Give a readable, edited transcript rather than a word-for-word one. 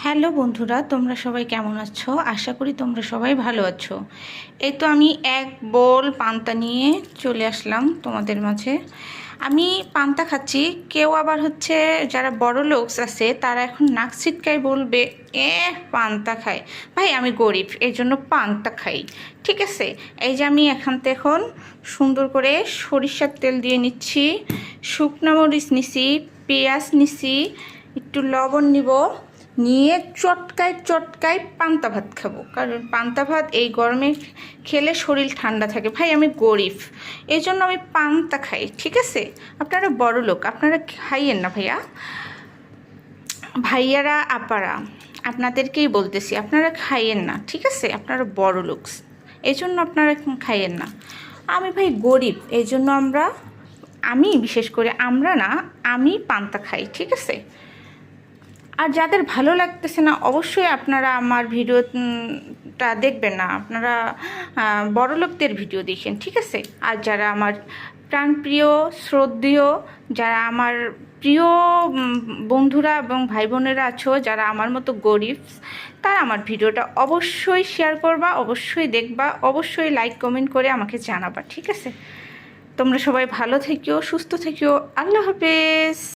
Hello বন্ধুরা, তোমরা সবাই কেমন আছো? আশা করি তোমরা সবাই ভালো আছো। এই তো আমি এক বোল পান্তা নিয়ে চলে আসলাম তোমাদের মাঝে। আমি পান্তা খাচ্ছি। কেউ আবার হচ্ছে যারা বড় লোকস আছে তারা এখন নাক ছিটকায় বলবে, পান্তা খায়। ভাই আমি গরিব, এই জন্য পান্তা খাই, ঠিক আছে? এই যে আমি এখন সুন্দর করে সরিষার তেল দিয়ে নিচ্ছি, শুকনো মরিচ নিছি, পেঁয়াজ নিছি, একটু লবণ নিব, নিয়ে চটকায় চটকায় পান্তা ভাত খাবো। কারণ পান্তা ভাত এই গরমে খেলে শরীর ঠান্ডা থাকে। ভাই আমি গরিব, এই জন্য আমি পান্তা খাই, ঠিক আছে? আপনারা বড় লোক, আপনারা খাইয়েন না ভাইয়া। ভাইয়ারা আপারা আপনাদেরকেই বলতেছি, আপনারা খাইয়েন না, ঠিক আছে? আপনারা বড় লোক, এই জন্য আপনারা খাইয়েন না। আমি ভাই গরিব, এই জন্য আমি বিশেষ করে আমরা না, আমি পান্তা খাই, ঠিক আছে? আর যাদের ভালো লাগতেছে না অবশ্যই আপনারা আমার ভিডিওটা দেখবেন না, আপনারা বড়লোকদের ভিডিও দেখেন, ঠিক আছে? আর যারা আমার প্রাণপ্রিয় শ্রদ্ধেয়, যারা আমার প্রিয় বন্ধুরা এবং ভাই বোনেরা আছো, যারা আমার মতো গরিব, তারা আমার ভিডিওটা অবশ্যই শেয়ার করবা, অবশ্যই দেখবা, অবশ্যই লাইক কমেন্ট করে আমাকে জানাবা, ঠিক আছে? তোমরা সবাই ভালো থেকো, সুস্থ থেকো। আল্লাহ হাফেজ।